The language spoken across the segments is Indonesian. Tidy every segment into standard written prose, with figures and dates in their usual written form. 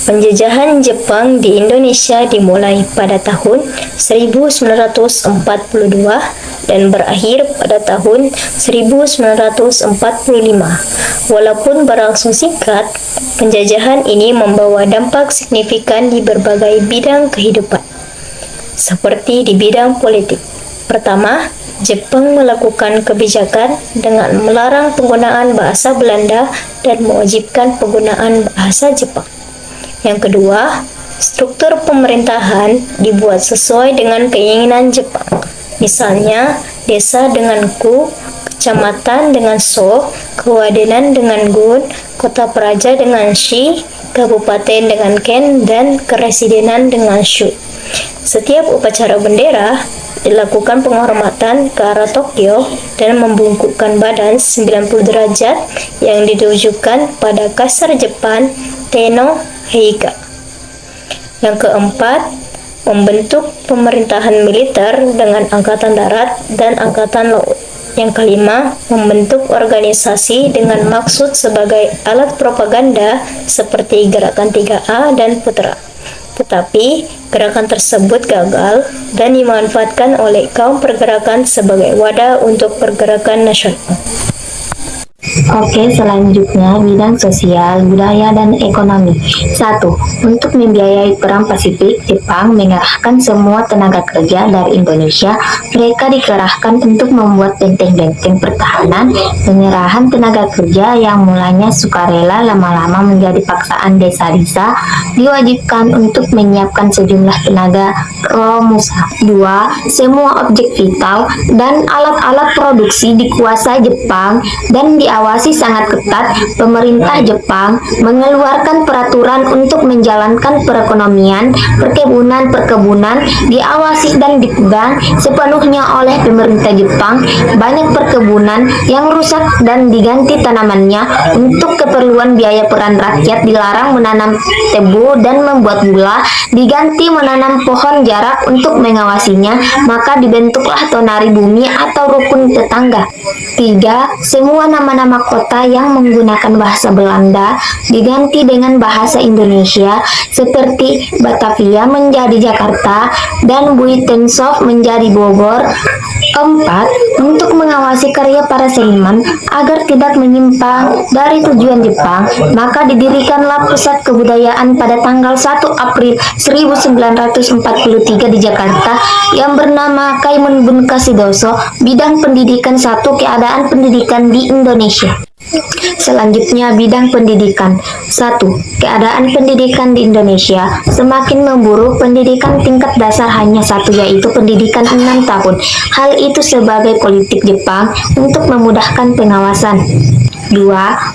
Penjajahan Jepang di Indonesia dimulai pada tahun 1942 dan berakhir pada tahun 1945. Walaupun berlangsung singkat, penjajahan ini membawa dampak signifikan di berbagai bidang kehidupan, seperti di bidang politik. Pertama, Jepang melakukan kebijakan dengan melarang penggunaan bahasa Belanda dan mewajibkan penggunaan bahasa Jepang. Yang kedua, struktur pemerintahan dibuat sesuai dengan keinginan Jepang. Misalnya, desa dengan ku, kecamatan dengan so, kewadenan dengan gun, kota praja dengan shi, kabupaten dengan ken, dan keresidenan dengan shu. Setiap upacara bendera dilakukan penghormatan ke arah Tokyo dan membungkukkan badan 90 derajat yang ditujukan pada Kaisar Jepang Tenno Heika. Yang keempat, membentuk pemerintahan militer dengan angkatan darat dan angkatan laut. Yang kelima, membentuk organisasi dengan maksud sebagai alat propaganda seperti Gerakan 3A dan Putra. Tetapi, gerakan tersebut gagal dan dimanfaatkan oleh kaum pergerakan sebagai wadah untuk pergerakan nasional. Oke, selanjutnya bidang sosial, budaya, dan ekonomi. 1. Untuk membiayai Perang Pasifik, Jepang mengerahkan semua tenaga kerja dari Indonesia. Mereka dikerahkan untuk membuat benteng-benteng pertahanan. Penyerahan tenaga kerja yang mulanya sukarela lama-lama menjadi paksaan desa-desa diwajibkan untuk menyiapkan sejumlah tenaga romusa. 2. Semua objek vital dan alat-alat produksi dikuasai Jepang dan diawasi sangat ketat. Pemerintah Jepang mengeluarkan peraturan untuk menjalankan perekonomian. Perkebunan diawasi dan dipegang sepenuhnya oleh pemerintah Jepang. Banyak perkebunan yang rusak dan diganti tanamannya. Untuk keperluan biaya peran rakyat dilarang menanam tebu dan membuat gula, diganti menanam pohon jarak untuk mengawasinya. Maka dibentuklah tonari bumi atau rukun tetangga. 3. Semua nama-nama kota yang menggunakan bahasa Belanda diganti dengan bahasa Indonesia, seperti Batavia menjadi Jakarta dan Buitenshof menjadi Bogor. 4. Untuk mengawasi karya para seniman agar tidak menyimpang dari tujuan Jepang, maka didirikanlah Pusat Kebudayaan pada tanggal 1 April 1943 di Jakarta yang bernama Kaimun Bunkasidoso. Bidang pendidikan. 1. Keadaan pendidikan di Indonesia. Selanjutnya, bidang pendidikan. 1. Keadaan pendidikan di Indonesia semakin memburuk. Pendidikan tingkat dasar hanya satu, yaitu pendidikan 6 tahun. Hal itu sebagai politik Jepang untuk memudahkan pengawasan. 2.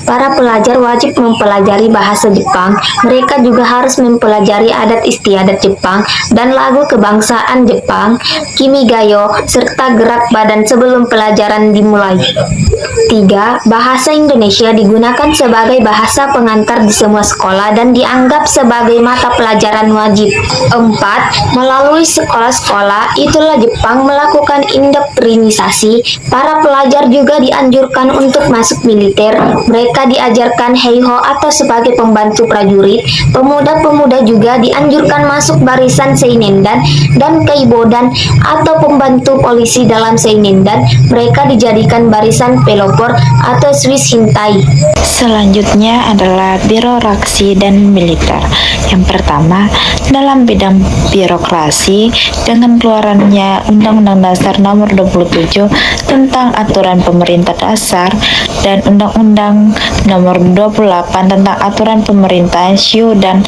Para pelajar wajib mempelajari bahasa Jepang. Mereka juga harus mempelajari adat istiadat Jepang dan lagu kebangsaan Jepang, Kimigayo, serta gerak badan sebelum pelajaran dimulai. 3. Bahasa Indonesia digunakan sebagai bahasa pengantar di semua sekolah dan dianggap sebagai mata pelajaran wajib. 4. Melalui sekolah-sekolah itulah Jepang melakukan indoktrinisasi. Para pelajar juga dianjurkan untuk masuk militer. Mereka diajarkan heiho atau sebagai pembantu prajurit. Pemuda-pemuda juga dianjurkan masuk barisan seinendan dan keibodan atau pembantu polisi dalam seinendan. Mereka dijadikan barisan pelopor atau Swiss Hintai. Selanjutnya adalah birokrasi dan militer. Yang pertama, dalam bidang birokrasi, dengan keluarannya Undang-Undang Dasar Nomor 27 tentang aturan pemerintah dasar dan Undang-Undang Nomor 28 tentang aturan pemerintahan Shu dan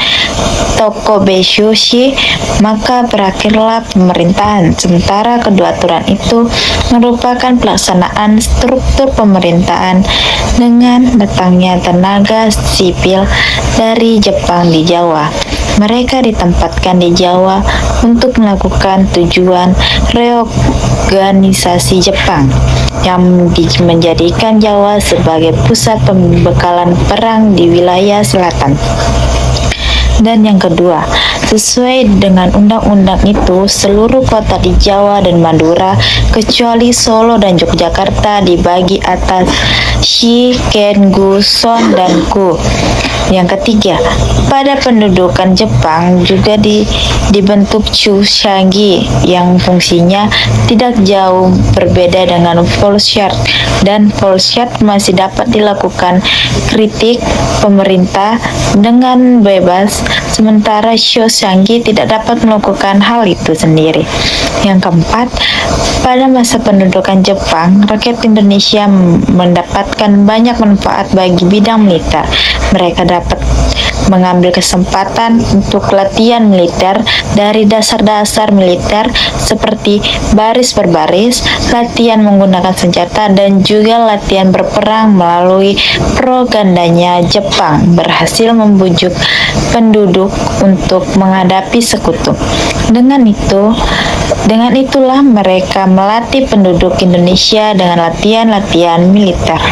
Tokobeshushi, maka berakhirlah pemerintahan. Sementara kedua aturan itu merupakan pelaksanaan struktur pemerintahan dengan datangnya tenaga sipil dari Jepang di Jawa. Mereka ditempatkan di Jawa untuk melakukan tujuan reorganisasi Jepang yang menjadikan Jawa sebagai pusat pembekalan perang di wilayah selatan. Dan yang kedua, sesuai dengan undang-undang itu, seluruh kota di Jawa dan Madura kecuali Solo dan Yogyakarta dibagi atas Shi, Ken, Gu, Son, dan Ku. Yang ketiga, pada pendudukan Jepang juga dibentuk Chushangi yang fungsinya tidak jauh berbeda dengan Volksstaat, dan Volksstaat masih dapat dilakukan kritik pemerintah dengan bebas, sementara Chushangi tidak dapat melakukan hal itu sendiri. Yang keempat, pada masa pendudukan Jepang, rakyat Indonesia mendapatkan banyak manfaat bagi bidang militer. Mereka dapat mengambil kesempatan untuk latihan militer dari dasar-dasar militer seperti baris berbaris, latihan menggunakan senjata, dan juga latihan berperang melalui propagandanya Jepang berhasil membujuk penduduk untuk menghadapi sekutu. Dengan itulah mereka melatih penduduk Indonesia dengan latihan-latihan militer.